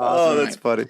Oh, that's funny.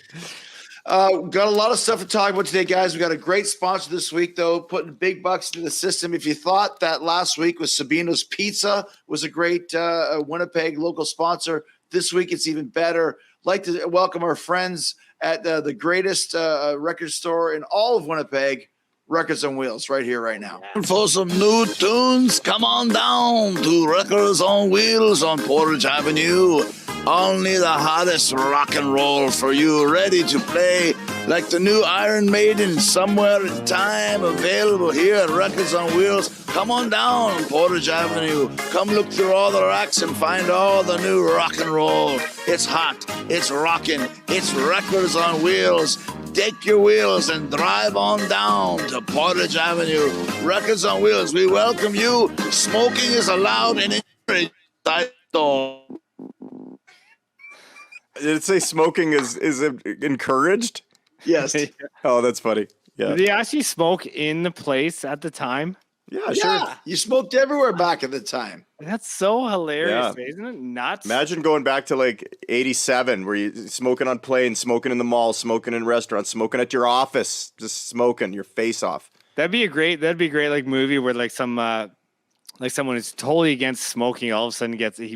Got a lot of stuff to talk about today, guys. We got a great sponsor this week, though, putting big bucks into the system. If you thought that last week was Sabino's Pizza was a great Winnipeg local sponsor, this week it's even better. Like to welcome our friends at the greatest record store in all of Winnipeg, Records on Wheels, right here, right now. For some new tunes, come on down to Records on Wheels on Portage Avenue. Only the hottest rock and roll for you, ready to play like the new Iron Maiden, Somewhere in Time, available here at Records on Wheels. Come on down Portage Avenue. Come look through all the racks and find all the new rock and roll. It's hot, it's rocking, it's Records on Wheels. Take your wheels and drive on down to Portage Avenue. Records on Wheels, we welcome you. Smoking is allowed in inside store. Did it say smoking is encouraged? Yes. Oh, that's funny. Yeah. Did they actually smoke in the place at the time? Yeah, sure. Yeah, you smoked everywhere back at the time. That's so hilarious, isn't it? Nuts. Imagine going back to like 87 where you smoking on planes, smoking in the mall, smoking in restaurants, smoking at your office, just smoking your face off. That'd be a great like movie where like someone who's totally against smoking all of a sudden he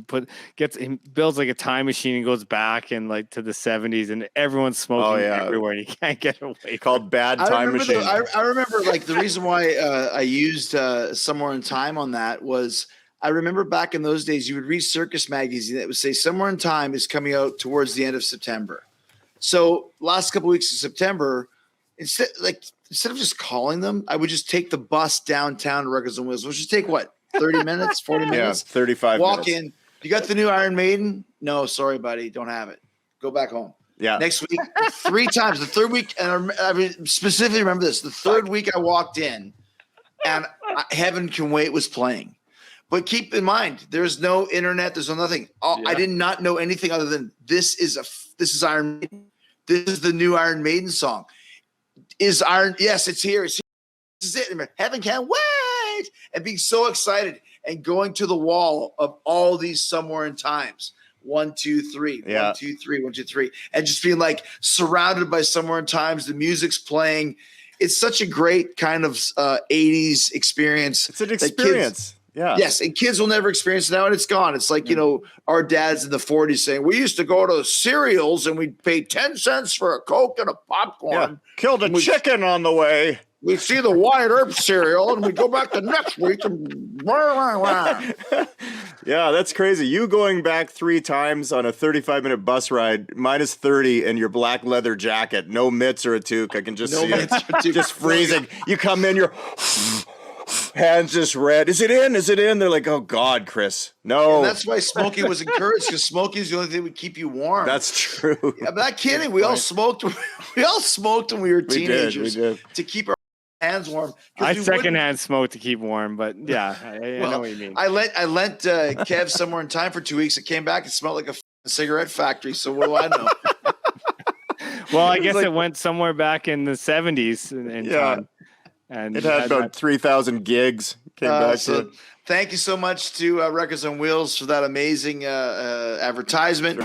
builds like a time machine and goes back and like to the 70s and everyone's smoking everywhere and he can't get away. Called Bad Time Machine. I remember like the reason why I used Somewhere in Time on that was I remember back in those days you would read Circus magazine that would say Somewhere in Time is coming out towards the end of September. So last couple of weeks of September, instead of just calling them, I would just take the bus downtown to Records on Wheels, which would take what? 30 minutes, 40 minutes? Yeah, 35 Walk minutes. in. You got the new Iron Maiden? No, sorry, buddy. Don't have it. Go back home. Yeah. Next week, 3 times. The third week, and I specifically remember this. The third week I walked in, and Heaven Can Wait was playing. But keep in mind, there's no internet. There's no nothing. I did not know anything other than this is Iron Maiden. This is the new Iron Maiden song. Yes, it's here. It's here. This is it. Heaven Can Wait. And being so excited and going to the wall of all these Somewhere in Times. 1, 2, 3, 1, 2, 3, 1, 2, 3. And just being like surrounded by Somewhere in Times. The music's playing. It's such a great kind of 80s experience. It's an experience. Yes, and kids will never experience it now, and it's gone. It's like, our dads in the 40s saying, we used to go to cereals and we'd pay 10 cents for a Coke and a popcorn. Yeah. Killed a chicken on the way. We see the Wyatt Earp cereal, and we go back the next week. And yeah, that's crazy. You going back 3 times on a 35-minute bus ride, minus 30, and your black leather jacket, no mitts or a toque. I can just see it. Just freezing. You come in, your hands just red. Is it in? Is it in? They're like, oh, God, Chris. No. And that's why smoking was encouraged, because smoking is the only thing that would keep you warm. That's true. I'm not kidding. We all smoked. We all smoked when we were teenagers we did. to keep our hands warm. I secondhand smoke to keep warm, but yeah, I know what you mean. I lent Kev Somewhere in Time for 2 weeks. It came back. It smelled like a cigarette factory. So what do I know? Well, I guess it went somewhere back in the 70s. And it had about 3,000 gigs. Came back to. Thank you so much to Records on Wheels for that amazing advertisement.